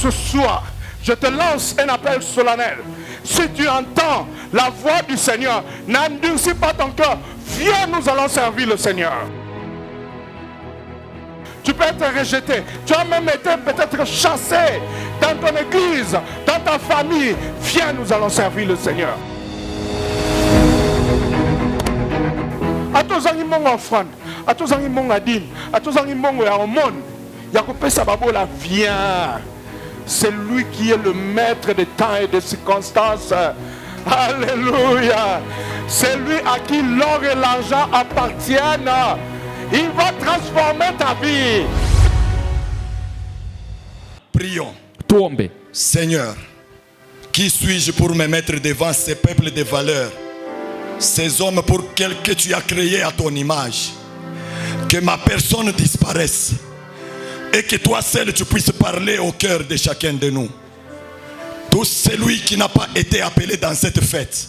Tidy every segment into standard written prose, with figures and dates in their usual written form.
ce soir, je te lance un appel solennel. Si tu entends la voix du Seigneur, n'endurcis pas ton cœur. Viens, nous allons servir le Seigneur. Tu peux être rejeté. Tu as même été peut-être chassé dans ton église, dans ta famille. Viens, nous allons servir le Seigneur. A tous les mondes offrande, à tous les mondes adine, à tous les mondes à monde, Yakopé Sababola vient. C'est lui qui est le maître des temps et des circonstances. Alléluia. C'est lui à qui l'or et l'argent appartiennent. Il va transformer ta vie. Prions. Tuombe. Seigneur, qui suis-je pour me mettre devant ces peuples de valeurs, ces hommes pour lesquels que tu as créé à ton image? Que ma personne disparaisse et que toi seul tu puisses parler au cœur de chacun de nous. Tout celui qui n'a pas été appelé dans cette fête,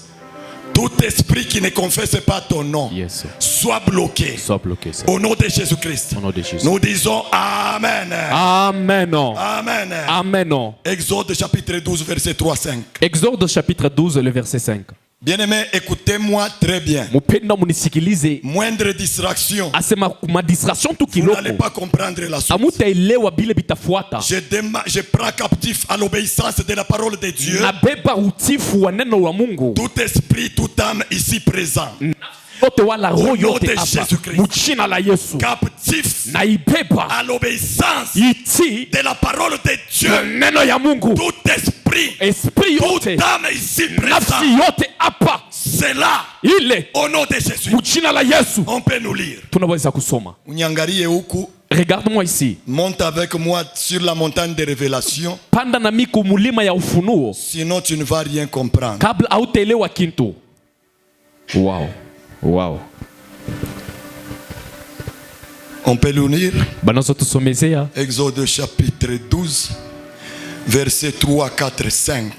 tout esprit qui ne confesse pas ton nom, Yes. soit bloqué. Sois bloqué. Au nom de Jésus-Christ. Au nom de Jésus. Nous disons Amen. Amen. Amen. Amen. Exode chapitre 12 verset 3-5. Exode chapitre 12, le verset 5. Bien-aimé, écoutez-moi très bien. Mupenda munisikilize. Moindre distraction, Asema distraction tu vous kiloko. n'allez pas comprendre la suite. Amutaelewa bile bitafuata. Je prends captif à l'obéissance de la parole de Dieu Nabeba utifu wa neno wa Mungu. tout esprit, toute âme ici présent. Yote wala roho Au nom yote de hapa. Jésus-Christ. Muchina la Yesu. Captif Naibeba à l'obéissance iti de la parole de Dieu. neno ya Mungu. Tout esprit, Esprit toute yote. âme ici Nafsi présent. yote hapa. C'est là, Ile. au nom de Jésus. Muchina la Yesu. On peut nous lire. Tunaweza kusoma. Unyangalie huku, Regarde-moi ici. monte avec moi sur la montagne de révélation. Panda na miku mulima ya ufunuo. Sinon tu ne vas rien comprendre. Kabla hautaelewa kintu. Wow. Wow. On peut le lire. Banazo tusomezea. Exode chapitre 12, verset 3, 4, 5.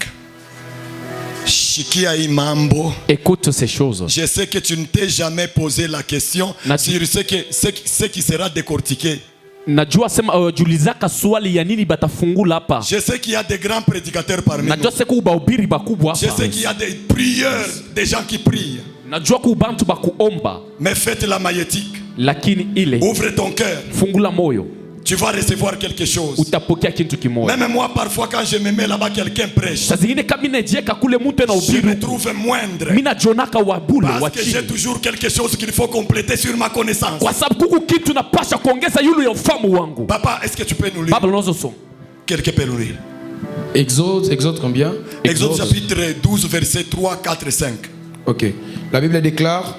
Shikia imambo. Écoute ces choses. Je sais que tu ne t'es jamais posé la question sur ce qui sera décortiqué. Najua sema julizaka swali ya nini batafungula hapa. Je sais qu'il y a des grands prédicateurs parmi nous. Najua siku ubahubiri bakubwa Je hapa. sais qu'il y a des prieurs, des gens qui prient. Najua kubantu bakuomba. Mais faites la maïeutique. Lakini ile Ouvre ton cœur. fungula moyo. Tu vas recevoir quelque chose. Utapokea kintu kimoja. Même moi, parfois, quand je me mets là-bas, quelqu'un prêche. Saa zingine kama nimejieka kule mtu na Je me ubiri. trouve moindre. Mimi najonaka wabule Parce wa que j'ai chini. toujours quelque chose qu'il faut compléter sur ma connaissance. Kwa sababu kuku kitu napasha kuongeza yule ya ufamu wangu. Papa, est-ce que tu peux nous lire? Baba unazo soma. Quelqu'un peut nous lire. Exode combien? Exode chapitre 12, verset 3, 4, 5. Ok. La Bible déclare: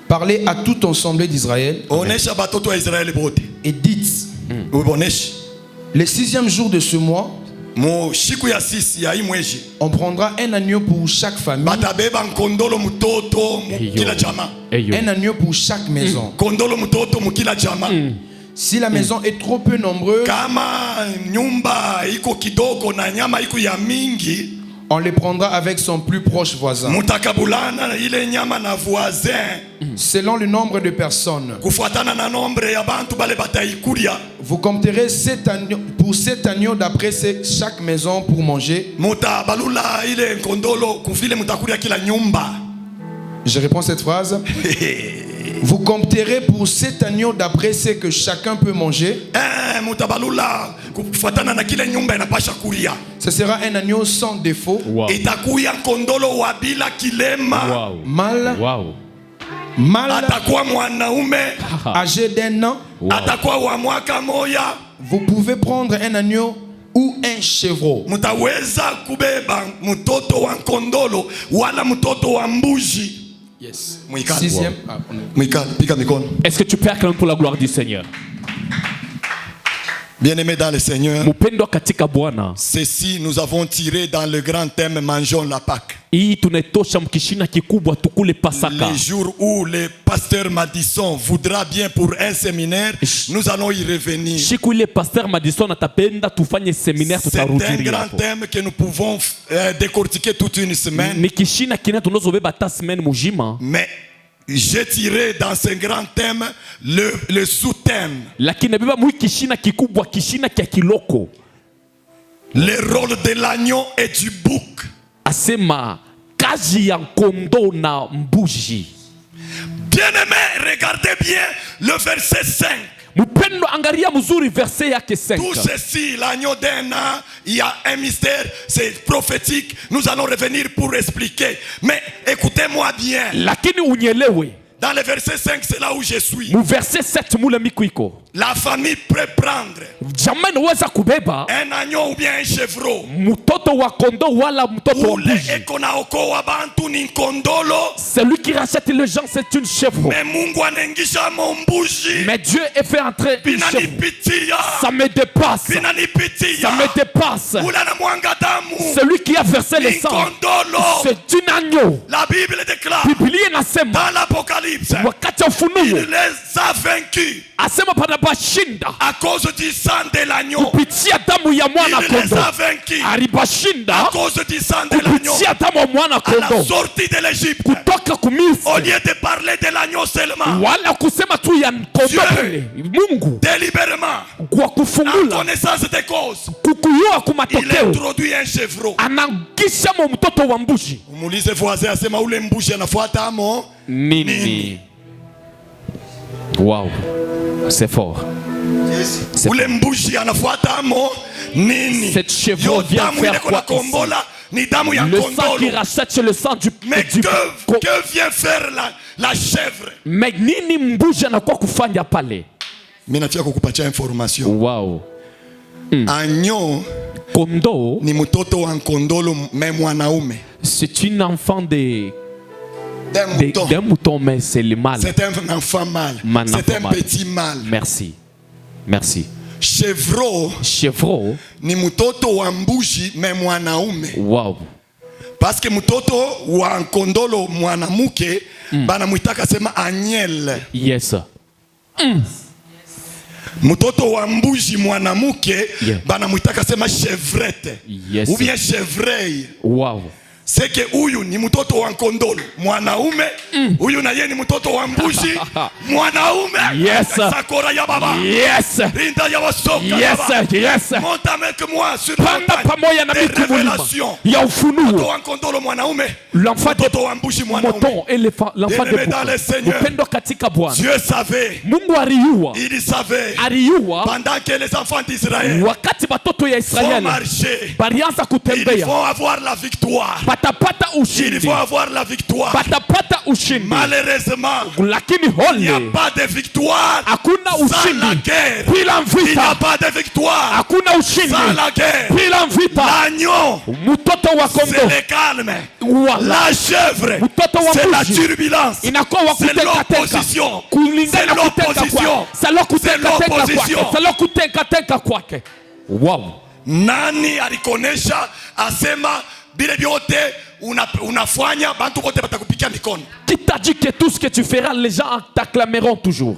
parlez à toute assemblée d'Israël Onesha batoto wa Israeli bote. et dites: Onesha. le 6e jour de ce mois, Mo shiku ya 6 ya hii mwezi. on prendra un agneau pour chaque famille, Batabeba nkondolo mtoto mukila jamaa. un agneau pour chaque maison. Kondolo mtoto mukila jamaa. Si la maison est trop peu nombreuse, Kama nyumba iko kidogo na nyama iko ya mingi, on les prendra avec son plus proche voisin. mutakabulana ile nyama na voisin. Selon le nombre de personnes, Kufuatana na nombre ya bantu bale bataikulia. vous compterez pour 7 agneaux d'après chaque maison pour manger. Mutabalula ile nkondolo kufile mutakulia kila nyumba. Je réponds cette phrase. Vous compterez pour 7 agneaux d'après ce que chacun peut manger. Mutabalula kufuatana na kile nyumba inapasha kulia. Ce sera un agneau sans défaut, Wow. Itakuya nkondolo wa bila kilema. Wow. mâle, Wow. mâle Atakuwa mwanaume. âgé d'1 an. Wow. Atakuwa wa mwaka moya. Vous pouvez prendre un agneau ou un chevreau. Mutaweza kubeba mtoto wa nkondolo wala mtoto wa mbuzi. Yes. Mwikali. 6e. Mwikali, piga mikono. Est-ce que tu peux acclamer pour la gloire du Seigneur? Bien-aimés dans le Seigneur, Mupendwa katika Bwana. ceci nous avons tiré dans le grand thème Mangeons la Pâque. Hii tunatosha mkishina kikubwa tukule Pasaka. Les jours où le pasteur Madison voudra bien pour un séminaire, nous allons y revenir. Siku ile Pasteur Madison atapenda tufanye seminaire C'est un tutarudilia grand hapo. thème que nous pouvons décortiquer toute une semaine. Ni kishina kina tunazobeba ta semaine mujima. Mais j'ai tiré dans ce grand thème le sous-thème. Lakini nabeba mwi kishina kikubwa, kishina kia kiloko. le rôle de l'agneau et du bouc. Asema kazi ya kondo na mbuji. Bien-aimés, regardez bien le verset 5. Mupendo angalia mzuri verset yake 5. Tout ceci, l'agneau d'un an, il y a un mystère, c'est prophétique. Nous allons revenir pour expliquer. Mais écoutez-moi bien. Lakini unyelewe. Dans le verset 5, c'est là où je suis. Mu verset 7 mule mikuiko. La famille peut prendre Jamani weza kubeba un agneau ou bien un chevreau. mtoto wa kondo wala mtoto wa Ule mbuji. ekona okoa bantu ni kondolo. Celui qui rachète les gens c'est une chèvre. Mais Mungu anaingisha mombuji. Mais Dieu est fait entrer une chèvre. Binanipitia. Ça me dépasse. Binanipitia. Ça me dépasse. Ula na mwanga damu. Celui qui a versé le Ni sang, kondolo. c'est un agneau. La Bible déclare Biblia inasema dans l'Apocalypse, wakati wa il ufunuo les a vaincus asema panabashinda à cause du sang de l'agneau. kupitia damu ya mwana Il les kondo. a vaincus Alibashinda à cause du sang de l'agneau. kupitia damu ya mwana À la kondo sortie de l'Égypte, kutoka au kumisri, lieu de parler de l'agneau seulement, wala kusema tu ya kondo pale. Mungu délibérément, kwa en kufungula connaissance de cause, kukuyua il kumatokeo introduit un chevreau. anagisha mo mtoto wa mbuji. Umuulize voisin asema ule mbushi anafuata amo Nini? Wow, c'est fort. C'est ule mbushi anafuata amo nini? Cette chevreau Yo vient damu faire ile kuna quoi kombola ni damu ya le sang qui kondolo. rachète, c'est le sang du Mais du- que vient faire la chèvre? Mais nini mbuji anakuwa kufanya pale? Mimi nataka kukupatia information. Wow. Agneau Kondo, ni mtoto wa kondolo même mwanaume. c'est une enfant D'un mouton. d'un mouton, mais c'est le mâle. C'est un enfant mâle. Man C'est enfant un mâle. petit mâle. Merci. Merci. Chevreau Chevreau, ni mtoto wa mbushi mais mwanaume. wow. Parce que mtoto wa kondolo mwanamke banamuitaka sema agnelle. Yes. Mtoto wa mbuji mwanamke Yeah. banamuitaka sema chevrette. Yes. Ou bien chevreuil. Wow. C'est que huyu ni mtoto wa kondolo mwanaume, huyu na yeye ni mtoto wa mbuji mwanaume. Yes. Sakora ya baba. Yes. Rinda ya wasoka ya Yes. baba. Yes. Monte avec moi sur la Panda montagne pamoja na des miti mulima révélations. ya Mtoto ufunuo. wa kondolo mwanaume, L'enfant mtoto wa mbuji de mwanaume. moton et l'enfant de Bien-aimé dans le Seigneur. upendo katika Bwana. Dieu savait, Mungu aliua. il savait Aliua pendant que les enfants d'Israël wakati batoto ya vont Israeli marcher, balianza ils kutembea, vont avoir la victoire. batapata Ils ushindi, vont avoir la victoire. batapata ushindi. Malheureusement, Lakini il n'y a hole pas de victoire hakuna sans la ushindi guerre. bila Il n'y a vita, pas de victoire hakuna ushindi sans la guerre. bila vita. L'agneau, Mtoto wa c'est kondo le calme. wala La chèvre, Mtoto wa c'est la mbuzi. turbulence. inakuwa wa C'est kutekateka l'opposition. kulingana C'est na kuteka l'opposition. kwake, salo C'est kutekateka kwake, l'opposition. salo kutekateka kwake. Wow. Nani alikonesha asema bile vyote unafanya bantu bote batakupikia mikono? Qui t'a dit que tout ce que tu feras, les gens t'acclameront toujours?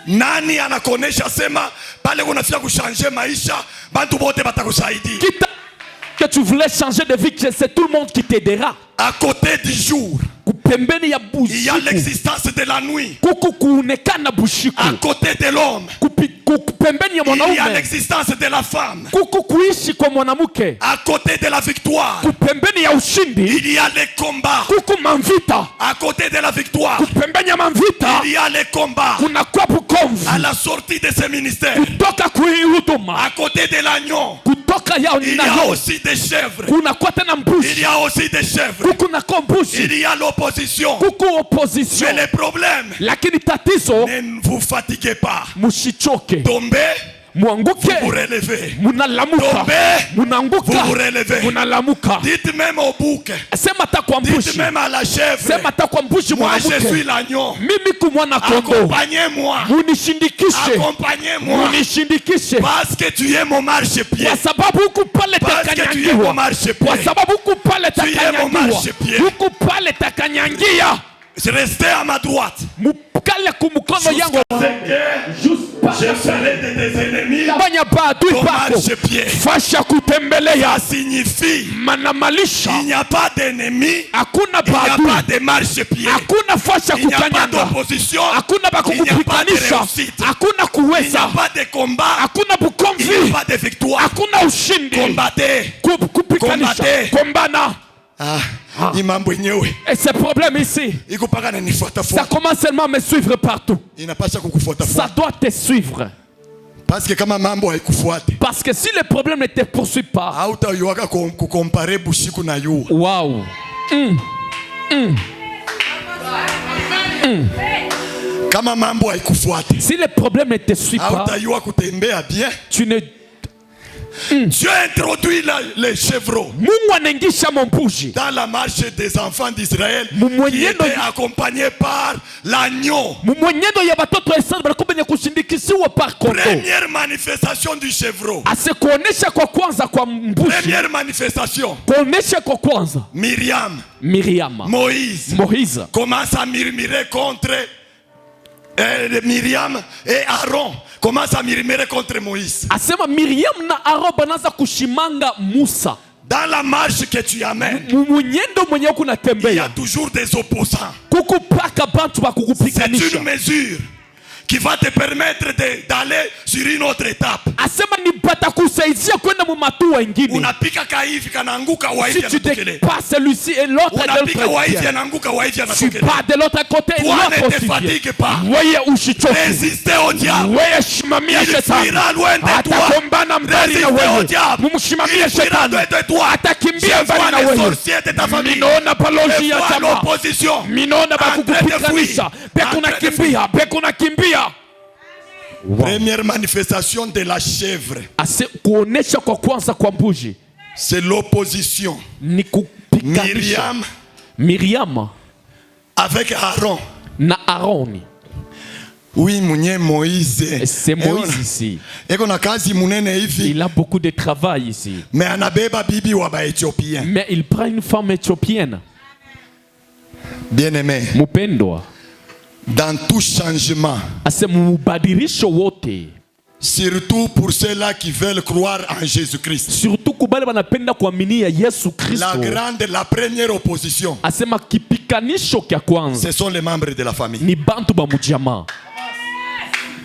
Nani anakonesha sema pale unafika kushanje maisha bantu bote batakusaidia? Qui t'a dit que tu voulais changer de vie, que c'est tout le monde qui t'aidera? À côté du jour, Kupembeni ya il y a bushiku, l'existence de la nuit. kuku kuonekana bushiku. À côté de l'homme, Kupembeni ya il y a mwanaume, l'existence de la femme. kuku kuishi kwa mwanamke. À côté de la victoire, Kupembeni ya ushindi, il y a les combats. kuku manvita. À côté de la victoire, Kupembeni ya manvita, il y a les combats. kuna kwa bukomvu. À la sortie de ce ministère, Kutoka kuihuduma, à côté de l'agneau, kutoka yao il y a ninayo, aussi des chèvres. kuna kwa tena Il mbushi, y a aussi des chèvres. kuku na kombushi, Il y a l'opposition. kuku opposition. Mais le problème, Lakini tatizo, ne vous fatiguez pas. mushichoke, Tombez, muanguke, vous relevez. munalamuka, Tombez, munaanguka, vous vous relevez. munalamuka. Dites même au bouc, Sema ta kwa dites mbushi, même à la chèvre, sema ta kwa mbushi moi je mwanamke, suis l'agneau. mimi kumwana kondo, Accompagnez-moi. munishindikishe, Accompagnez-moi. munishindikishe, Parce que tu es mon marchepied. kwa sababu huku pale Parce que tu es mon takanyangiwa, marchepied. kwa sababu huku pale Tu es mon takanyangiwa, marchepied. huku pale takanyangia. Restez à ma droite. Mukale kumukono yangu, juste Je ferai de tes ennemis fanya maadui ton pako marchepied. fasha kutembelea. Ça signifie Manamalisha il n'y a pas d'ennemis, hakuna il n'y a maadui, pas de marchepied, hakuna fasha il n'y a pas kukanyanga, d'opposition, hakuna il n'y a pas de bakukupikanisha, réussite, hakuna il n'y a kuweza, pas de combat, hakuna il n'y a bukomvi, pas de victoire. hakuna ushindi. Combattez. Kupikanisha, Combattez. kombana. Hii mambo yenyewe Et ce problème ici, iko paka na nifuata ça fuata. commence seulement à me suivre partout. Inapasha kukufuata Ça fuata. doit te suivre. Parce que kama mambo haikufuate, Parce que si le problème ne te poursuit pas, hautaiwaka kukompare bushiku na yua. waouh. Kama mambo haikufuate, Si le problème ne te suit pas, hautaiwa kutembea bien. tu ne... Dieu introduit les chevreaux Mungu anaingisha mambuji dans la marche des enfants d'Israël qui Mumwenyendo- étaient accompagnés par l'agneau. mumwenyendo ya batoto wa Israeli balikuwa benye kushindikisiwa par kondo. Première manifestation du chevreau. Asikuonesha kwa kwanza kwa mbuzi, Première manifestation. kuonesha kwa kwanza. Myriam, Miriam, Moïse Moïse commence à murmurer contre Myriam et Aaron commence à murmurer contre Moïse. asema Miriam na Aaron banaanza kushimanga Musa. Dans la marche que tu amènes, Mwenyendo mwenye il y a kunatembea toujours des opposants. kukupaka bantu ba C'est kukupikanisha. une mesure qui va te permettre d'aller sur une autre étape. Asema ni batakusaidia kwenda mu matua ingine. Unapika kaivi kanaanguka Si waivi tu anatokele. dépasses celui-ci et l'autre est de Unapika l'autre waivi côté. anaanguka waivi Tu anatokele. pars de l'autre côté et Toi l'autre ne te aussi fatigue vient. pas. Weye ushichoke. Résistez au diable. Weye shimamia Il shetani. fuira loin de toi. Atakombana mbali na Résistez au wewe. diable. Mumshimamie Il fuira shetani. loin de toi. Atakimbia Je mbali vois na les wewe. sorciers de ta famille. Minaona balozi Je ya vois jamaa. l'opposition. Minaona En train de bakukupikanisha. fuir. Bekuna kimbia, bekuna kimbia. Première manifestation de la chèvre, Ase kuonesha kwa kwanza kwa mbuji c'est l'opposition. ni kupikanisha. Myriam Miriam avec Aaron. na Aroni. Oui, mwenye Moïse. C'est Moïse ici. Eko na kazi munene hivi, Il a beaucoup de travail ici. mais anabeba bibi wa Baethiopien. Mais il prend une femme éthiopienne. Bien-aimé, Mupendwa. dans tout changement, Ase mubadilisho wote. surtout pour ceux-là qui veulent croire en Jésus-Christ. Surtout kubale banapenda kuaminia Yesu Kristo. La première opposition, Asema kipikanisho kya kwanza ce sont les membres de la famille. ni bantu ba mujamaa.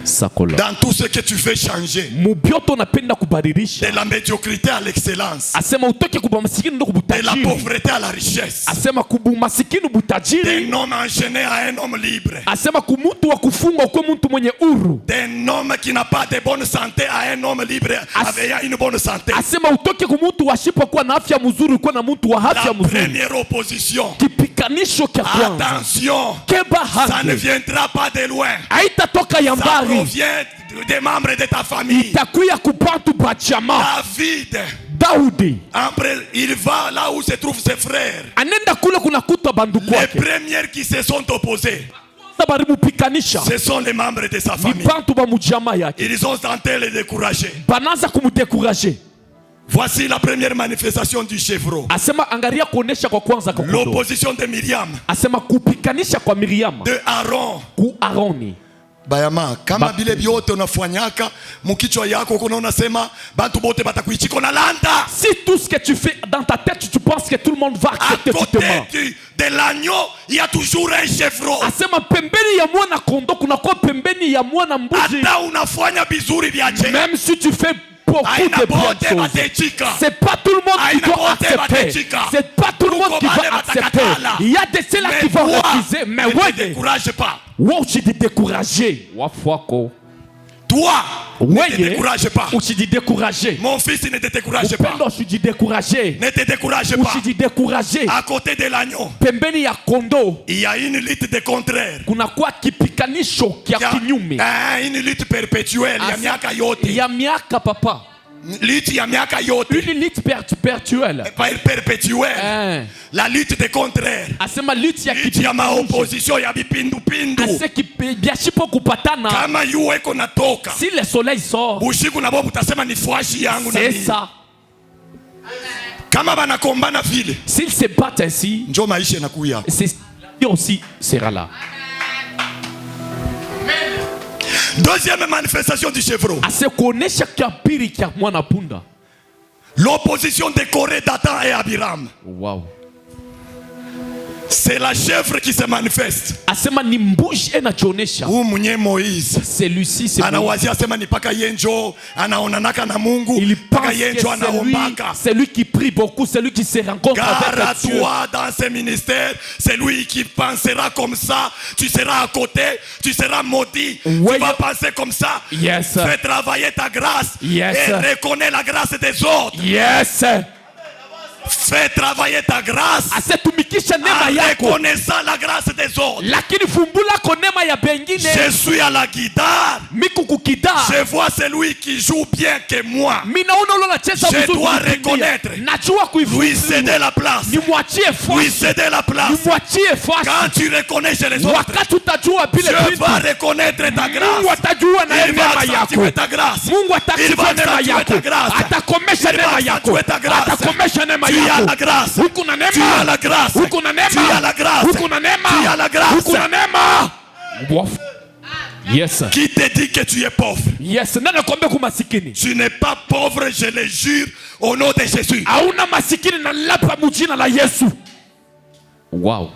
Sakola. Dans tout ce que tu veux changer, Mubyoto napenda kubadilisha. de la médiocrité à l'excellence, Asema utoke kuba masikini ndo de la kubutajiri. pauvreté à la richesse, Asema kubu masikini butajiri. d'un homme enchaîné à un homme libre, Asema kumutu wa kufungwa kwa mtu mwenye uru. d'un homme qui n'a pas de bonne santé à un homme libre ayant une bonne santé. Asema utoke kumutu washipa kuwa na afya mzuri kuwa na mtu wa afya La mzuri. première opposition, Kipikanisho kya kwanza. attention, Keba ça ne hange. viendra pas de loin. Haitatoka ya Ça mbali. provient des membres de ta famille. Itakuya kubantu ba jamaa. David, Daudi après, il va là où se trouvent ses frères. anenda kule kunakuta banduku Les wake. premiers qui se sont opposés, Barimupikanisha ce sont les membres de sa ni famille. bantu ba mujamaa yake. Ils ont tenté de le décourager. Banaanza kumudekuraje. Voici la première manifestation du chevreau. Asema angalia kuonesha kwa kwanza kwa kondo. L'opposition de Myriam, Asema kupikanisha kwa Miriam de Aaron. ku Aroni. Bayama, kama bile biote unafanyaka mukichwa yako kuna unasema bantu bote batakuichiko na landa. Si tout ce que tu fais dans ta tête, tu penses que tout le monde va À accepter, tu te côté mens. de l'agneau, il y a toujours un chevreau. Asema pembeni ya mwana kondo kunakuwa pembeni ya mwana mbuzi. Hata unafanya vizuri vyache, Même si tu fais beaucoup aina de bote bonnes choses, batechika. c'est pas tout le monde qui Aina doit bote accepter. batechika. C'est pas tout le monde qui Kuko va bale accepter. batakatala. Il y a de ceux-là qui vont refuser. Mais ne te ouais, décourage pas. wow, tu te découragé. Wafwako. Toi, ne te Ouais, décourage pas. ou tu te découragé. Mon fils, ne te décourage pas. Upendo, je dis découragé. Ne te décourage Ou pas. tu dis découragé. À côté de l'agneau, Pembeni ya kondo il y a une lutte de contraire. kunakuwa kipikanisho Il y kya a, kinyume une lutte perpétuelle. Il y a miaka yote. ya miaka papa. Lutte ya miaka yote. Une lutte perpétuelle. Perpétuelle. La lutte de contraire. Asema lutte ya Lutte ya maopposition ya bipindupindu. biashipo kupatana. Kama yu eko natoka, Si le soleil sort, bushiku na bobu utasema ni fuashi yangu na c'est mimi. ça. Kama banakombana vile, S'ils se battent ainsi, njo maisha inakuya. c'est aussi sera là. Deuxième manifestation du chevreau. asikuonesha kapiri kya mwana punda. L'opposition de Corée, Dathan et Abiram. Wow. C'est la chèvre qui se manifeste. Asema ni mbuzi inachionesha. Ou mwenye Moïse. Celui-ci c'est Anawazia sema ni paka yenjo anaonanaka na Mungu. Il pense Paka que yenjo anaombaka. c'est lui qui prie beaucoup, celui qui se rencontre avec Dieu. Garde-toi dans ce ministère. C'est lui qui pensera comme ça. Tu seras à côté. Tu seras maudit. Ouais, tu vas penser comme ça. Yes. Fais travailler ta grâce. Yes. Et reconnais la grâce des autres. Yes. Fais travailler ta grâce. Asetumikisha En neema yako. reconnaissant la grâce des autres. Lakini fumbula ko neema ya bengine. Je suis à la guitare. Mikukukida. Je vois celui qui joue bien que moi. Minaona ulo nacheza Je vizuri. dois kukimbia. reconnaître. Najua Lui kuifuatilia. céder la place. Nimwachie Lui fasi. céder la place. Nimwachie fasi. Quand tu reconnais chez les autres, Wakati utajua Dieu vile vitu. va reconnaître ta Mungu grâce. atajua na Il va neema yako. accentuer ta grâce. Mungu Il va atakifanya neema accentuer yako. ta grâce. Atakomesha Il va neema yako. accentuer ta grâce. Atakomesha neema Tu as yako. la grâce. Huku na neema. Tu as la grâce. Huku na neema. Tu as la grâce. Huku na neema. Tu as la grâce. Huku na neema. Bof. Yes. Qui te dit que tu es pauvre? Yes. Nani kwambia kumasikini? Tu n'es pas pauvre, je le jure, au nom de Jésus. Hauna masikini na lapa mujina la Yesu. Wow.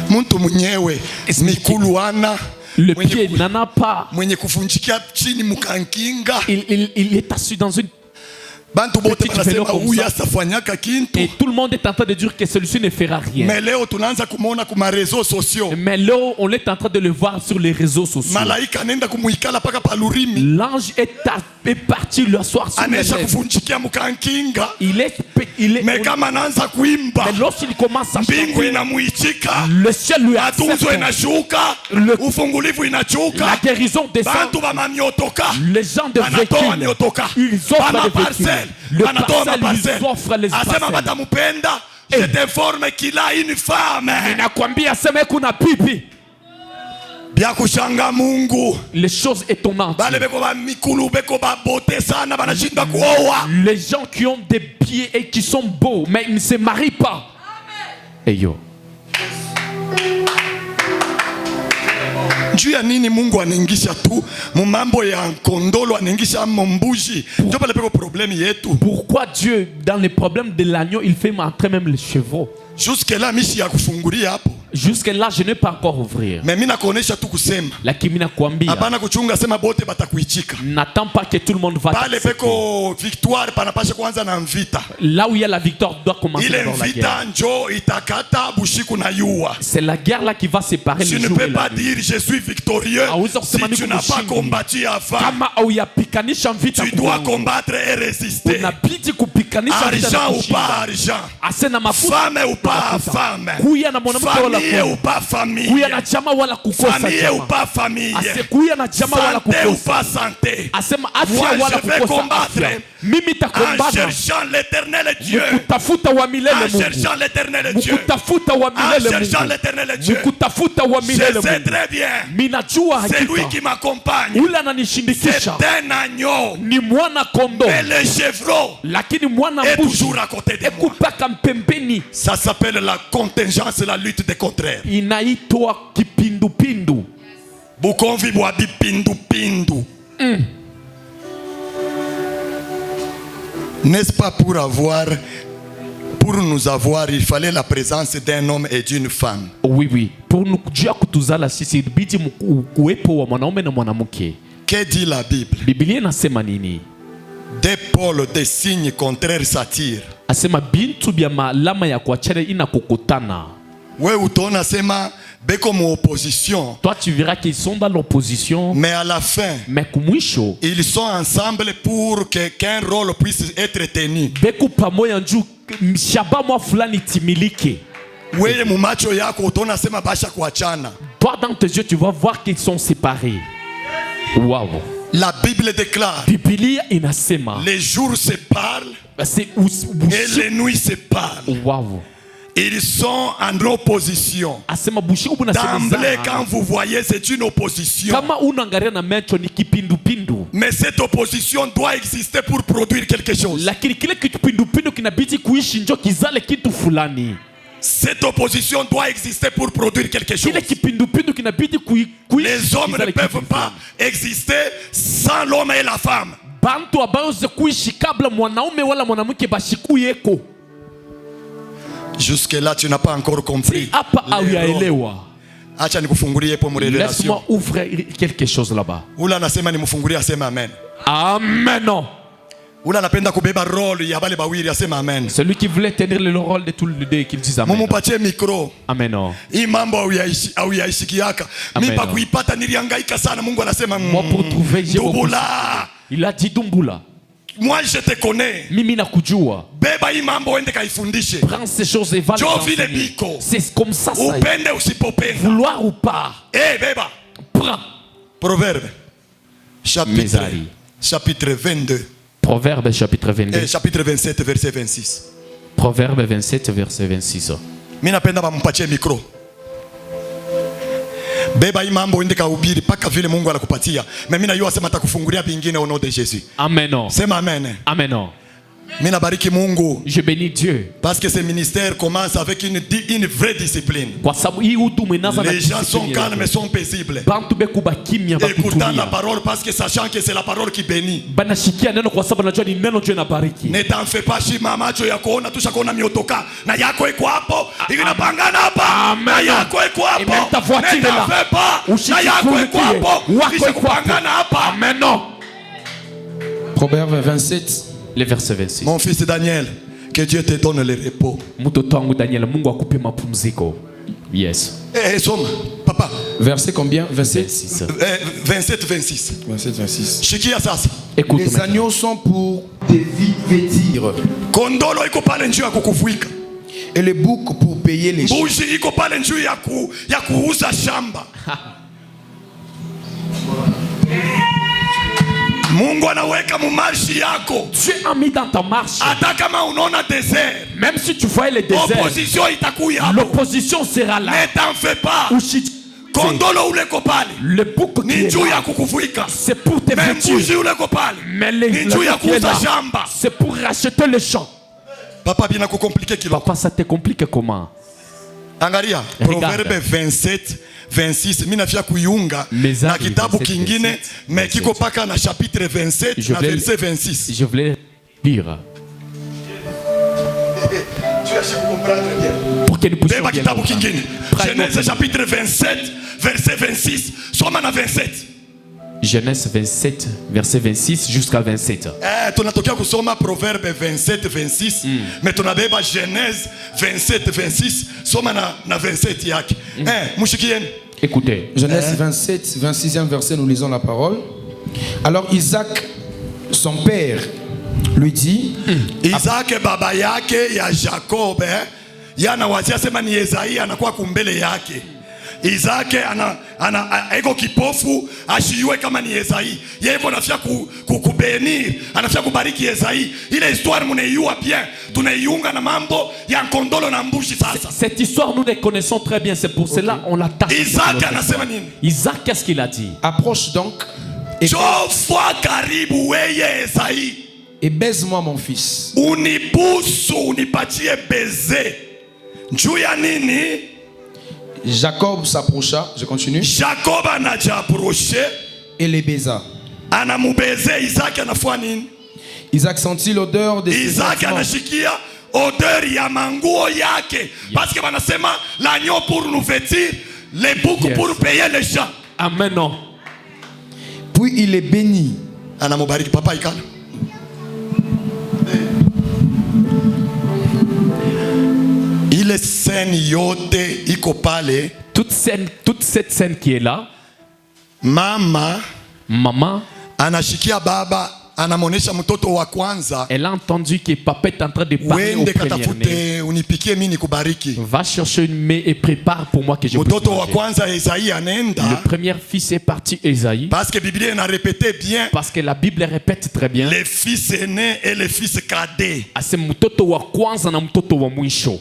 Muntu mwenyewe mikuluana Le pied n'en a pas. mwenye kufunjikia chini mukankinga. Il est assis dans une... Bantu bote Petit vélo banasema comme huyu ça. asafanyaka kintu. Et tout le monde est en train de dire que celui-ci ne fera rien. Mais leo tunaanza kumona kuma réseaux sociaux. Mais là, on est en train de le voir sur les réseaux sociaux. Malaika nenda kumuikala paka palurimi. L'ange est parti le soir sur les Anesha lèvres. kufunjikia mukankinga. Il est... Mais kama anaanza kuimba, Mais lorsqu'il commence à mbingu chanter, inamuichika. le ciel lui Matunzo accepte. inashuka. Le- Ufungulivu La inachuka. guérison descend. Bantu bamamiotoka. Les gens de Banatoa véhicules, miotoka. ils offrent Bama les véhicules. parcelle. Le Banatoa parcelle, maparcelle. ils offrent les Asema parcelles. batamupenda. Je t'informe qu'il a une femme. Ninakwambia sema kuna pipi. Bya kushanga Mungu. Les choses étonnantes. Bale beko ba mikulu beko ba bote sana banashinda kuoa. Les gens qui ont des pieds et qui sont beaux, mais ils ne se marient pas. Et yo. Juu ya nini Mungu anaingisha tu mambo ya kondolo, anaingisha mbuzi? Ndio pale peko problème yetu. Pourquoi Dieu, dans les problèmes de l'agneau, il fait entrer même les chevaux? Jusque là mishi ya kufungulia hapo. Jusque-là, je ne peux pas encore ouvrir. Mais mimi nakuonesha tu kusema. Lakini nakwambia, Hapana kuchunga sema bote batakuichika. n'attends pas que tout le monde va Pale t'accepter. peko victoire panapasha kwanza na mvita. Là où il y a la victoire, doit commencer Ile dans la guerre. mvita njo itakata bushiku na yua. C'est la guerre là qui va séparer Tu les ne jours et peux la pas nuit. dire je suis victorieux Ah, oui, si tu n'as pas combattu avant. Kama hauyapikanisha vita Tu dois kwangu, combattre et résister. unabidi kupikanisha vita na Argent ou kushinda. pas argent. Ase na mafuta, Femme ou pas mafuta. femme. Kuya na mwanamke wala Famille ou kuya. pas famille. Kuya na chama wala kukosa Famille ou chama. pas famille. Ase kuya na chama wala Santé ou kukosa. pas santé. Asema Moi, afya wala je vais kukosa combattre afya. Mimi en takombana cherchant l'éternel Dieu. mukutafuta wa milele En Mungu. cherchant l'éternel Dieu. Mukutafuta wa En milele cherchant Mungu. l'éternel Dieu. Mukutafuta wa Je milele sais Mungu. très bien. Minajua C'est lui hakika qui m'accompagne. ule C'est ananishindikisha un agneau. ni mwana kondo, Mais le chevreau lakini mwana est mbuzi toujours à côté de moi. ekupaka mpembeni. Ça s'appelle la contingence, la lutte des contraires. Inaitwa kipindupindu. Bukonvi bwa bipindupindu. N'est-ce pas pour nous avoir, il fallait la présence d'un homme et d'une femme. Oui. Pour nous jua kutuzala sisi ibidi kuwepo wa mwanaume na mwanamke. Que dit la Bible? Biblia inasema nini? Des pôles, des signes contraires s'attirent. Asema bintu bya malama ya kuachana inakukutana. Ouais, utaona sema beko mu opposition. Toi tu verras qu'ils sont dans l'opposition, Mais à la fin, mais kumwisho ils sont ensemble pour qu'un rôle puisse être tenu. beku pamoja njuu shaba mwa fulani timilike. Wewe mu macho yako utaona sema basha kuachana. Toi dans tes yeux tu vas voir qu'ils sont séparés. Wow. La Bible déclare, Biblia inasema les jours se parlent c'est et les nuits se parlent. wow. Ils sont en opposition. Asema bushiku buna D'emblée, quand vous voyez, c'est une opposition. kama unaangalia na macho ni kipindupindu, Mais cette opposition doit exister pour produire quelque chose. lakini kile kipindupindu kinabidi kuishi njo kizale kitu fulani. Cette opposition doit exister pour produire quelque chose. Kile kipindupindu kinabidi Les hommes ne peuvent pas exister sans l'homme et la femme. bantu abaweze kuishi kabla mwanaume wala mwanamke bashikuyeko. Jusque là tu n'as pas encore compris. Hapa hauyaelewa. Acha nikufungulie hapo mu revelation. Laisse-moi ouvrir quelque chose là-bas. Ula anasema nimfungulie asema amen. Amen. Ula anapenda kubeba role ya bale bawili asema amen. Celui qui voulait tenir le rôle de tous les deux qui dit amen. Mumupatie micro. Amen. Hii mambo au yaishikiaka. Mimi pa kuipata nilihangaika sana. Mungu anasema moi pour trouver j'ai Dumbula. Il a dit Dumbula. Moi je te connais. Mimi nakujua. Beba hii mambo ende kaifundishe. Prends ces choses et va les enseigner. C'est comme ça ça. Upende usipopenda. Vouloir ou pas. Beba. Prends. Proverbe. Chapitre 22. Proverbe chapitre 22. Chapitre 27 verset 26. Proverbe 27 verset 26. Mimi napenda bampatie micro. Beba hii mambo ende kahubiri paka vile Mungu anakupatia. Mimi najua sema atakufungulia vingine au nom de Jésus. Amen. Sema amen. Amen. Mimi nabariki Mungu. Je bénis Dieu. Parce que ce ministère commence avec une vraie discipline. Kwa sababu hii huduma inaanza na les gens sont calmes mais sont paisibles. Bantu bekuba kimya bakutulia. Écoutant la parole parce que sachant que c'est la parole qui bénit. Banashikia neno kwa sababu najua ni neno Dieu inabariki. Ne t'en fais pas shima macho ya kuona tusha kuona miotoka na yako iko hapo inapangana hapa na yako iko hapo. Ne t'en fais pas na yako iko hapo wako kupangana hapa. Amen. Proverbe 27. Le verset 26. Mon fils Daniel, que Dieu te donne le repos. Mtoto wangu Daniel, Mungu akupe mapumziko. Yes. Somme, papa. Verset combien? 27. 27 26. 27 26. Shikia sasa. Écoute, les agneaux sont pour te vêtir. Kondolo iko pale njoo ya kukufuika. Et les boucs pour payer les champs. Mbuzi iko pale njoo ya kuuza shamba. Mungu anaweka mumarshi yako. Dieu a mis dans ta marche. Hata kama unaona désert. Même si tu vois le désert. Opposition itakuya hapo. L'opposition sera là. Ne t'en fais pas. Kondolo ule kopale. Le bouc ni njoo ya kukufuika. C'est pour te vêtir. Mbuzi ule kopale. Mais ni njoo ya kuuza shamba. C'est pour racheter le champ. Papa bien kukomplike kilo. Papa ça te complique comment? Angalia Proverbe 27 26 mimi nafia kuiunga na kitabu kingine mais kiko paka na chapitre 27 na verset 26. Je voulais lire. Tu as su comprendre bien. Pour que nous puissions lire kitabu kingine. Genèse chapitre 27 verset 26 soma na 27. Genèse 27 verset 26 jusqu'à 27. Tunatokea kusoma Proverbe 27 26 mais tunabeba Genèse 27 26 soma na 27 yake. Mushikieni. Écoutez. Genèse 27 26e verset, nous lisons la parole. Alors Isaac, son père, lui dit. Isaac baba yake ya Jacob yana wazia sema ni Esau anakuwa kumbele yake. Isaac eko kipofu ashiwe kama ni Esau. Yeye yuko anafia kukubenir, anafia kubariki Esau. Ile histoire mnaiua bien. Tunaiunga na mambo ya kondolo na mbushi sasa. Cette histoire nous la connaissons très bien, c'est pour cela on l'attache. Isaac anasema nini? Isaac qu'est-ce qu'il a dit? Approche donc Jofa karibu weye Esau. Et baise-moi mon fils. Unibusu unipatie baiser. Njoo ya nini? Jacob s'approcha, je continue. Jacob anajiapproche et les baisa. Anamubeze Isaac anafua nini? Isaac sentit l'odeur de ses Isaac anashikia odeur ya manguo yake. Parce que wanasema l'agneau pour nous vêtir, les boucs pour payer les champs. Amen. Puis il est béni. Anamubariki papa ikana. Ile scène yote iko pale. Toute cette scène qui est là. Maman anashikia baba anamonesha mtoto wa kwanza. Elle a entendu que papa est en train de parler au premier-né. Unipikie mimi nikubariki. Va chercher une main et prépare pour moi que je puisse mtoto wa kwanza Esaïe anenda. Le premier fils est parti Esaïe. Parce que la Bible a répété bien. Parce que la Bible répète très bien. Les fils aînés et les fils cadets. Ase mtoto wa kwanza na mtoto wa mwisho.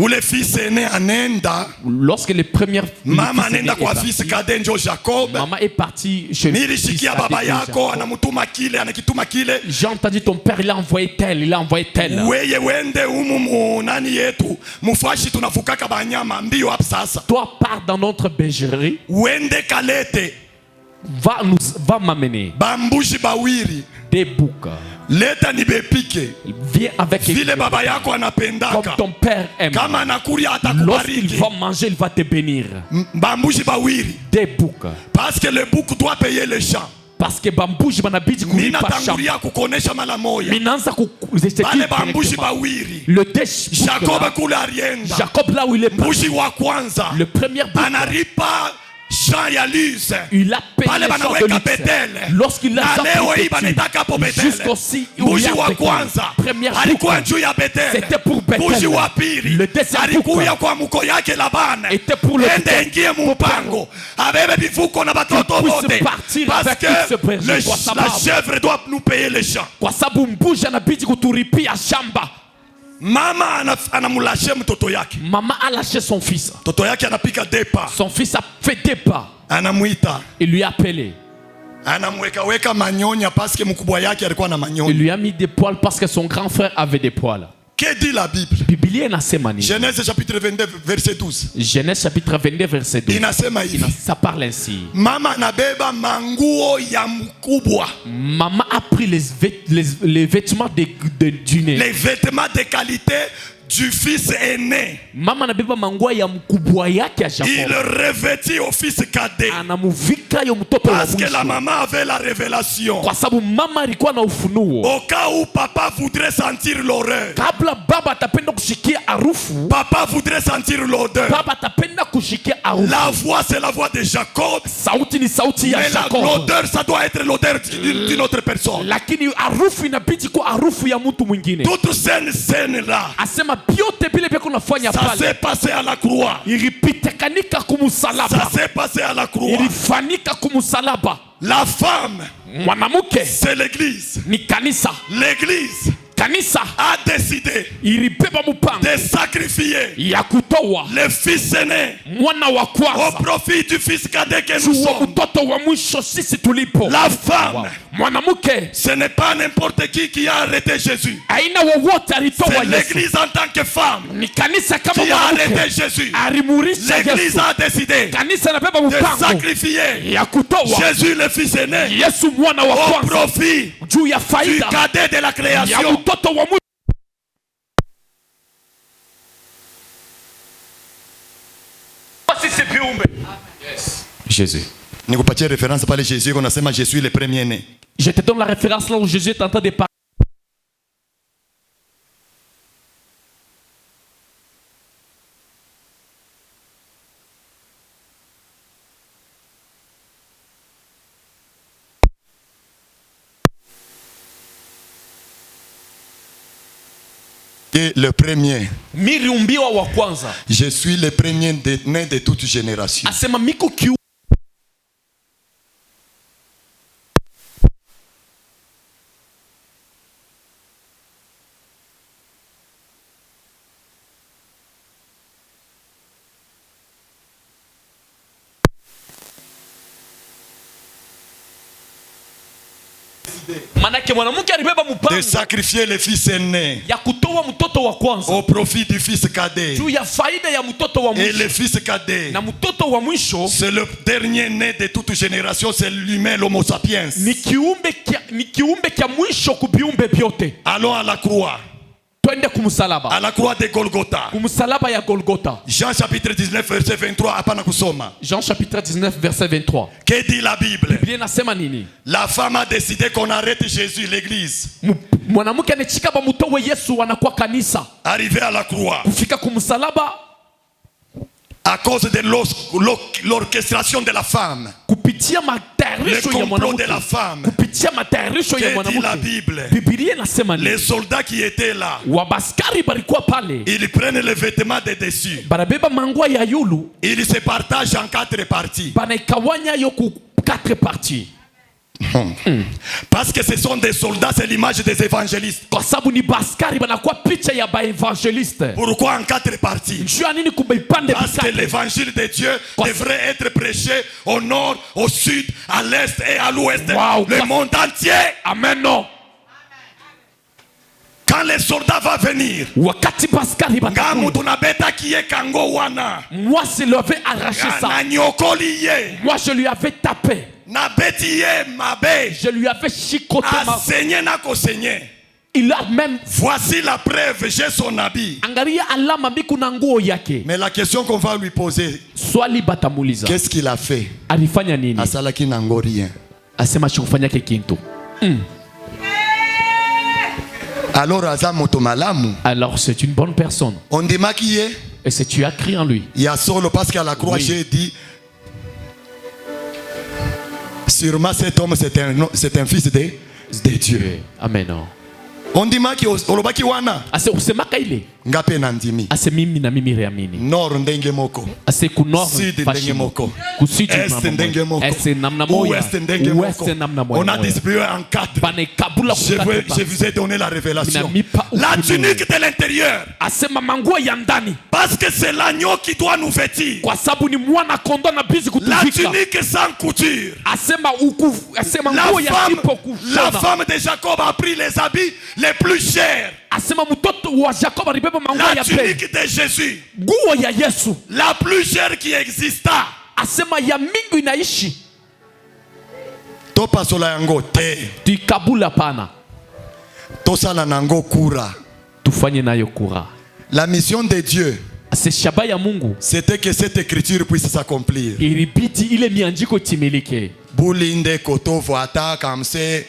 Où le fils aîné anenda, lorsque les premières mama anenda kwa fils cadet njo Jacob. maman est partie chez le fils Nilishikia baba cadet yako Jacob. anamutuma kile anakituma kile. J'ai entendu ton père, il a envoyé tel, il a envoyé tel. Weye wende umu nani yetu mufashi tunafukaka banyama mbio hapa sasa. Toi, pars dans notre bergerie, Wende kalete va m'amener bambushi bawiri. des boucs. Leta nibepike. Viens avec Vile baba yako comme anapendaka. ton père aime. Kama anakuria Lorsqu'il atakubariki. va manger, il va te bénir. Bambushi bawiri. Des boucs. Parce que le bouc doit payer les champs. Parce que bambushi banabidi Mina kulipa shamba. tangulia kukonesha mala moya. Minaanza Bale bambushi directement. bawiri. Le desh Jacob kule arienda. Jacob là où il est parti, Mbushi wa kwanza. le premier bouc, Anaripa champ ya lise. il a payé Pale le champ de banaweka luxe. Bethel. Lorsqu'il a Na leo hii banataka hapo Bethel. jusqu'aussi où il y Mbushi a wa Bethel. kwanza Première alikuwa boucle, juu ya Bethel. c'était pour Bethel. Mbushi wa pili Le deuxième alikuya boucle kwa mko yake Labani. était pour le Ende Bethel. ingie mumpango. Abebe bifuko na batoto Qu'il puisse wote. partir Parce avec que ce berger, kwa la sababu chèvre doit nous payer les champs. kwa sababu mbuzi anabidi kuturipia shamba. Mama anamulashe mtoto yake. Maman a lâché son fils. Mtoto yake anapika depa. Son fils a fait des pas. Anamuita. Il lui a appelé. Anamweka manyonya parce que mkubwa yake alikuwa na Il manyonya. lui a mis des poils parce que son grand frère avait des poils. Que dit la Bible? Biblia inasema nini? Genèse chapitre 22 verset 12. Genèse chapitre 22 verset 12. Inasema hivi. Ça parle ainsi. Mama anabeba manguo ya mkubwa. Maman a pris les vêtements du nez. Les vêtements de qualité du fils aîné. Mama anabeba manguo ya mkubwa yake ya Il Jacob. revêtit au fils cadet. Anamuvika yo mtoto wa Parce que la mwisho. maman avait la révélation. Kwa sababu mama alikuwa na ufunuo. Au cas où papa voudrait sentir l'horreur. Kabla baba atapenda kushikia harufu, Papa voudrait sentir l'odeur. baba atapenda kushikia harufu. La voix, c'est la voix de Jacob. Sauti ni sauti ya Mais Jacob. l'odeur, ça doit être l'odeur d'une autre personne. Lakini harufu inabidi kuwa harufu ya mtu mwingine. Toute scène là, Asema vyote vile vile kunafanya ça pale s'est passé à la croix. ilipitikanika Ça kumusalaba, s'est passé à la croix. ilifanika kumusalaba. La femme, Mwanamke c'est l'église. ni kanisa. L'église Kanisa a décidé ilibeba mpango de sacrifier ya kutoa le fils aîné mwana wa au kwanza profit du fils cadet que nous juu wa sommes. mtoto wa mwisho sisi tulipo. La femme, Mwanamke ce n'est pas n'importe qui a arrêté Jésus. aina wowote alitoa C'est Yesu, l'église en tant que femme ni kanisa kama qui a arrêté mwanamke Jésus. alimurisha L'église Yesu. a décidé Kanisa nabeba de mpango sacrifier ya kutoa Jésus le fils aîné Yesu mwana wa au kwanza profit juu ya du faida cadet de la ya création. mtoto wa mwisho. Sisi viumbe. Jésus. Nikupatie référence pale Jésus qu'on asema je suis le premier né. Je te donne la référence là où Jésus est en train de parler. Et le premier, Miriumbiwa wa kwanza. je suis le premier né de toute génération. Asema miko kiu manake mwanamke alibeba De mpango sacrifier le fils aîné ya kutoa mtoto wa kwanza au profit du fils cadet. juu ya faida ya mtoto wa Et mwisho. le fils cadet, Na mtoto wa mwisho c'est le dernier né de toute génération, c'est l'humain, l'homo sapiens. ni kiumbe kya mwisho kubiumbe vyote. Allons à la croix, Twende à kumsalaba, la croix de Golgotha. kumsalaba ya Golgotha. Jean chapitre 19 verset 23 hapana kusoma. Jean chapitre 19 verset 23. Que dit la Bible? Biblia inasema nini? La femme a décidé qu'on arrête Jésus, l'église. Mwanamke anachika ba mutowe Yesu anakuwa kanisa. Arrivé à la croix, Kufika kumsalaba à cause de l'orchestration de la femme, kupitia le matayarisho ya complot de la mwanamke. femme. Kupitia matayarisho ya Que dit la mwanamke. Bible? Biblia inasema nini? Les soldats qui étaient là, Wabaskari balikuwa pale. ils prennent les vêtements de dessus. Banabeba mangwa ya yulu, Ils se partagent en 4 parties. banaikawanya yo ku 4 parties. Parce que ce sont des soldats, c'est l'image des évangélistes. Kwa sababu ni baskari banakuwa picha ya baevangeliste. Pourquoi en 4 parties? Juu ya nini kubeipande Parce que bikate? l'évangile de Dieu devrait être prêché au nord, au sud, à l'est et à l'ouest. Wow. Le monde entier. Amen no. Quand les soldats vont venir, Wakati baskari batakuwa, ngamu tunabeta kiye kango wana. moi je lui avais arraché ça. Na nyokoli ye. Moi je lui avais tapé. Na beti ye mabe. Je lui avais chicoté ma... Enseigné na kosenye. Il a même... Voici la preuve, j'ai son habit. Angalia alama miku na nguo yake. Mais la question qu'on va lui poser, Swali batamuliza. qu'est-ce qu'il a fait? Alifanya nini? Asalaki nango rien. Asema shikufanya kintu. Alors aza moto malamu. Alors c'est une bonne personne. On dit maquillé. Et c'est tu as crié en lui. Il y a solo parce qu'à la croix Oui. j'ai dit sûrement cet homme c'est un fils de Dieu. Amen. On dit maki olobaki wana Ase usemaka ile. ngape na ndimi. Ase mimi na mimi reamini. Nord ndenge moko. Ase ku nord Sud ndenge moko. Ku sud Est ndenge moko. Est namna moya. Ouest ndenge moko. Ouest namna moya. On a distribué en 4. Bane kabula Je vous ai donné la révélation. Minamipa La ufunuo. tunique de l'intérieur. Asema manguo ya ndani. Parce que c'est l'agneau qui doit nous vêtir. Kwa sababu ni mwana kondoo na bizi La kutuvika. tunique sans couture. Asema La nguo ya sipo la kushona. femme de Jacob a pris les habits les plus chers. Asema mtoto wa Jacob alibeba manguo La ya bei. tunique de Jésus, Nguo ya Yesu. la plus chère qui exista. Asema ya mingi inaishi. Topa sola yango te. Tuikabula pana. Tosala nango kura. Tufanye nayo kura. La mission de Dieu, C'est shaba ya Mungu. c'était que cette écriture puisse s'accomplir. Ilibidi ile miandiko timilike. Boulinde koto voata kamse.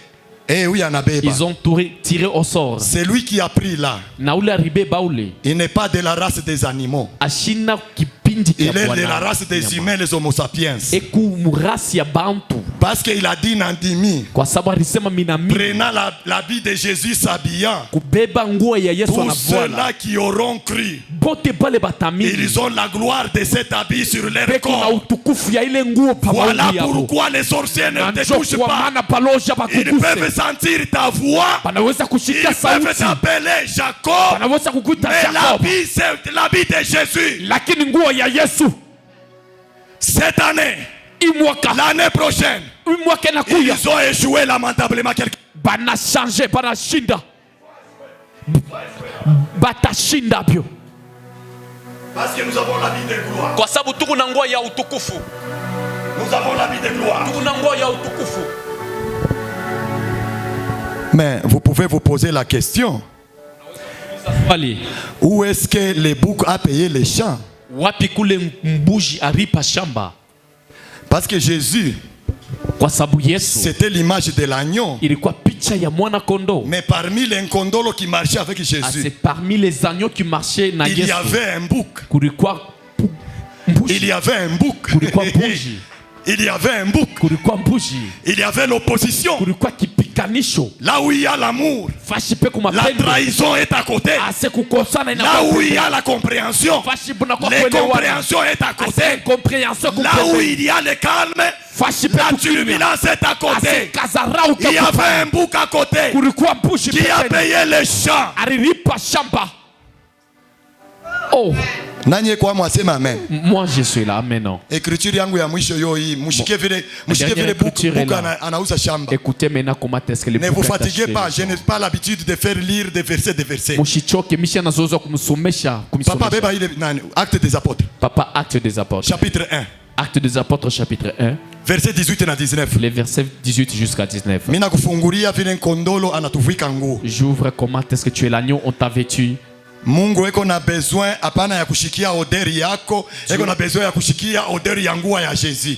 Eh oui, anabeba. Ils ont tiré au sort. C'est lui qui a pris là. Na ule aribe baule. Il n'est pas de la race des animaux. Ashina kipindi Il kia est Bwana. de la race des humains, les homo sapiens. Eku murasi ya bantu. Parce qu'il a dit Nandimi, Kwa sababu alisema minami. prenant l'habit de Jésus s'habillant, Kubeba nguo ya Yesu tous anavala. ceux-là qui auront cru, Bote pale batamini. ils ont la gloire de cet habit sur leur Beko na corps. utukufu ya ile nguo pa Voilà mauli yao. pourquoi les sorciers ne Na te njo touchent kwa pas. maana paloja Ils peuvent bakuguse. sentir ta voix. Panaweza Ils kushika peuvent sauti. t'appeler Jacob. Panaweza kukuita Mais Jacob. l'habit, c'est l'habit de Jésus. Lakini nguo ya Yesu. Cette année, Imwaka. l'année prochaine, Imwaka nakuya. ils ont échoué lamentablement. Bana changer, bana shinda. Batashinda bio. Parce que nous avons l'habit de gloire. Kwa sababu tuko na nguo ya utukufu. Nous avons l'habit de gloire. Tuko na nguo ya utukufu. Mais vous pouvez vous poser la question. Swali. Où est-ce que le bouc a payé les champs? Wapi kule mbuji aripa shamba? Parce que Jésus, Kwa sababu Yesu c'était l'image de l'agneau. ilikuwa picha ya mwana kondoo. Mais parmi les nkondolo qui marchaient avec Ah, c'est Jésus, parmi les agneaux qui marchaient na il y Yesu. avait un bouc. Kulikuwa Il mbuji. y avait un bouc. Kulikuwa mbuji. Il y avait un bouc. Kulikuwa mbuji. Il y avait l'opposition. Kulikuwa kipikanisho. Là où il y a l'amour, Fashi pe la kumapendo. trahison est à côté. Ase kukosana Là inakuwa où il y a la compréhension, fashi buna kwa kuelewana. l'incompréhension est à côté. Ase compréhension Là où il y a le calme, fashi pe la kutumia. turbulence est à Ase côté. kazarau Il y avait un bouc à côté kulikuwa mbuji qui a pembeni. payé les champs. Alilipa shamba. Oh, Nanye kwa mwasema amen. moi je suis là, amen. Non. Écriture yangu ya mwisho yo hii, mshike vile dernière bouc écriture est là. anauza shamba. Écoutez maintenant comment est-ce que les Ne vous boucs fatiguez attachent. pas, je n'ai pas l'habitude de faire lire des versets de versets. Mushichoke misha nazoza kumsomesha Papa beba ile nani, Acte des apôtres, Papa, Acte des apôtres. chapitre 1, Acte des apôtres chapitre 1, verset 18 na 19. les versets 18 jusqu'à 19. Mina kufungulia vile nkondolo anatuvika nguo. J'ouvre comment est-ce que tu es l'agneau, on t'a vêtu. Mungu eko na besoin hapana ya kushikia oderi yako, eko na besoin ya kushikia oderi ya nguo ya Jésus.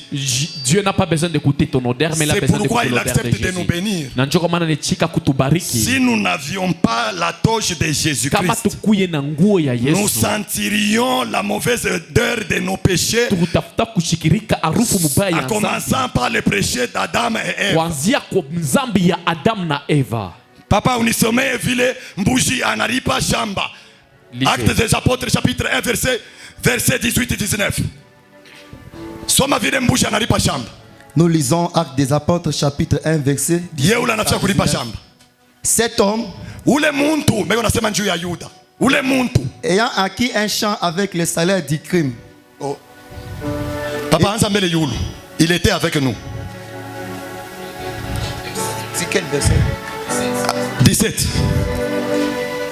Dieu n'a pas besoin d'écouter ton odeur, mais il a C'est besoin pourquoi d'écouter il l'odeur de accepte de nous Jésus. bénir. Na njoo kwa maana nechika kutubariki. Si nous n'avions pas la torche de Kama Jésus-Christ, tukuye na nguo ya nous Yesu, sentirions la mauvaise odeur de nos péchés, tukutafuta kushikirika harufu mubaya en ya dhambi. commençant par le péché d'Adam et Ève. Kuanzia kwa mzambi ya Adam na Eva. Papa unisomee vile mbuji analipa shamba. Lisez. Actes des apôtres chapitre 1 verset 18 et 19. Soma vile mbuji analipa shamba. Nous lisons Actes des Apôtres chapitre 1 verset Ye ule anafia kulipa 19. shamba. Cet homme, Ule muntu, meko nasema njuu ya Yuda. Ule muntu. ayant acquis un champ avec le salaire du crime, Papa anza mbele yulu. Il était avec nous. c'est quel verset? 17.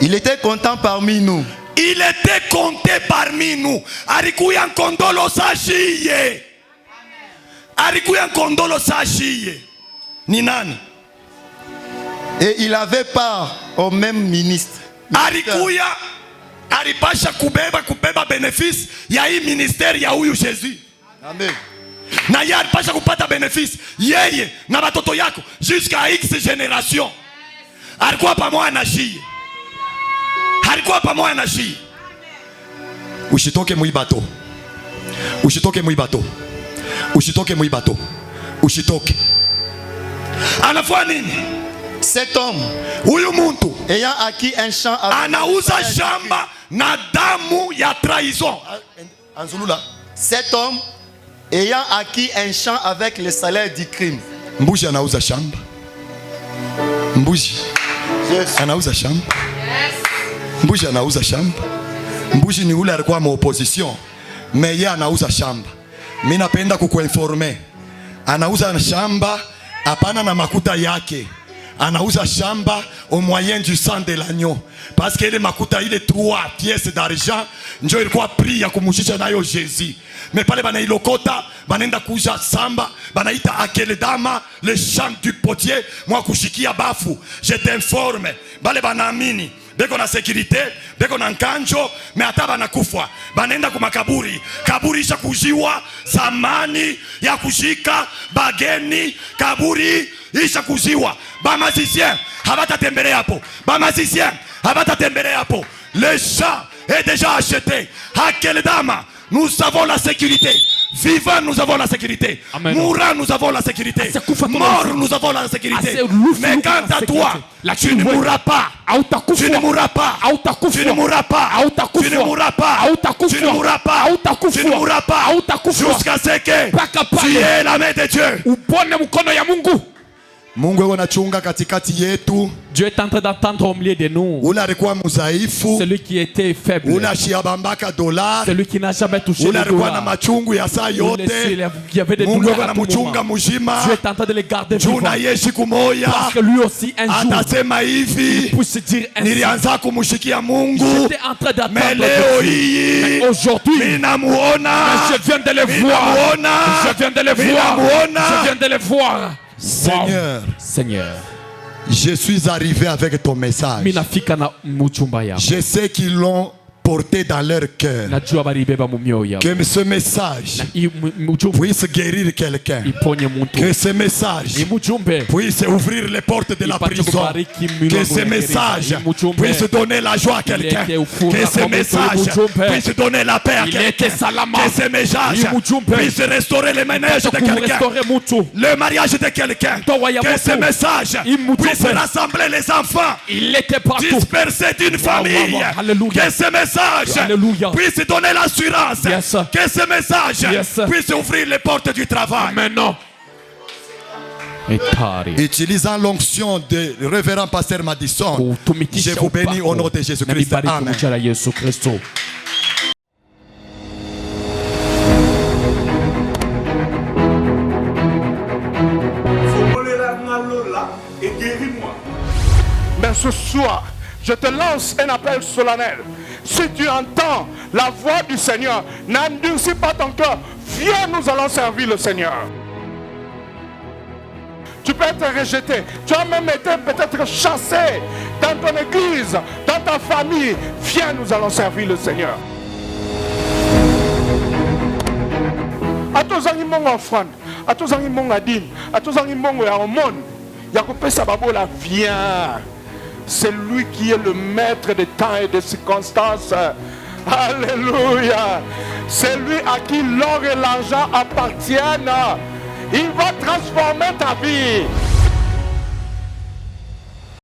Il était content parmi nous. Il était compté parmi nous. Alikuya nkondolo sashiye. Alikuya nkondolo sashiye. Ni nani? Et il avait part au même ministre. Alikuya alipasha kubeba benefisi ya hii ministeri ya huyu Jésus. Amen. Na yeye alipasha kupata benefisi yeye na watoto yako jusqu'à X generation. Alikuwa pamoja na shie. Alikuwa pamoja na shie. Usitoke muibato. Usitoke muibato. Usitoke muibato. Usitoke. Anafanya nini? Cet homme, Huyu muntu ayant acquis un champ avec anauza shamba na damu ya trahison. Anzulula. cet homme, ayant acquis un champ avec le salaire du crime. Mbuji anauza shamba. Mbuji anauza shamba. Mbuji anauza shamba. Mbuji ni ule alikuwa ma opposition. Mais yeye anauza shamba. Mimi napenda kukuinforme. Anauza shamba hapana na makuta yake. Anauza shamba au moyen du sang de l'agneau. Parce que ile makuta ile 3 pièces d'argent ndio ilikuwa prix ya kumushisha nayo Jésus. Mais pale banailokota banaenda kuja samba banaita Akeledama le champ du potier mwa kushikia bafu. Je t'informe bale banaamini beko na sécurité beko na nkanjo mais hata banakufa banaenda kumakaburi kaburi isha kujiwa samani ya kushika bageni kaburi isha kujiwa bamazicien habatatembelea hapo bamazicien habatatembelea hapo le champ est déjà acheté Akeledama nous avons la sécurité. Vivant, nous avons la sécurité. Amen. Mourant, nous avons la sécurité. Mort, nous avons la sécurité. Mais quant à toi, tu ne mourras pas. Tu ne mourras pas. Tu ne mourras pas. Tu ne mourras pas. Tu ne mourras pas. Tu ne mourras pas. Jusqu'à ce que tu aies la main de Dieu. Upone mkono ya Mungu. Mungu yuko anachunga katikati yetu. Dieu est en train d'attendre au milieu de nous. Ule alikuwa mzaifu. Celui qui était faible. Ule ashiabambaka dola. Celui qui n'a jamais touché Ule le alikuwa na dollar. machungu ya saa yote. Il y avait des Mungu douleurs yuko à tout anamchunga moment. mzima. Dieu est en train de les garder vivants. Juna yeshi kumoya. Parce que lui aussi un jour Atasema hivi. puisse se dire ainsi. Nilianza kumshikia Mungu. J'étais en train d'attendre Mais leo hii. mais aujourd'hui Ninamuona. je viens de les voir. Je viens de les voir. Je viens de les voir. Seigneur, Seigneur, je suis arrivé avec ton message. minafika na muchumba yako. Je sais qu'ils l'ont porté dans leur cœur. Najua baribeba mu mioyo yao. Que ce message Hii mjumbe puisse guérir quelqu'un. iponye mtu. Que ce message Hii mjumbe puisse ouvrir les portes de la ipate prison. kubariki Que milango ce ya message gereza. Hii mjumbe puisse donner la joie à quelqu'un. ilete ufuraha Que ce kwa mtu. message Hii mjumbe puisse donner la paix à ilete quelqu'un. salama. Que ce message Hii mjumbe puisse restaurer les ménages de quelqu'un. kurestore mtu. Le mariage de quelqu'un. Ndoa ya Que mtu. ce message Hii mjumbe puisse rassembler les enfants Il était partout. dispersés d'une famille. wow. Alléluia. Que ce message Alléluia. puisse donner l'assurance. Yes. Que ce message Yes. puisse ouvrir les portes du travail. Maintenant. Etari. Utilisant l'onction de révérend pasteur Madison, je Kutumikisha vous bénis au upako. nom de Jésus-Christ. Na nibariki Amen. kwa jina la Yesu Kristo. Et guéris-moi. Mais ce soir, je te lance un appel solennel. Si tu entends la voix du Seigneur, n'endurcis pas ton cœur. Viens, nous allons servir le Seigneur. Tu peux être rejeté. Tu as même été peut-être chassé dans ton église, dans ta famille. Viens, nous allons servir le Seigneur. Atozangi mongo offrande, atozangi mongo adine, atozangi mongo ya homone, ya kopesa babola, viens. C'est lui qui est le maître des temps et des circonstances. Alléluia. C'est lui à qui l'or et l'argent appartiennent. Il va transformer ta vie.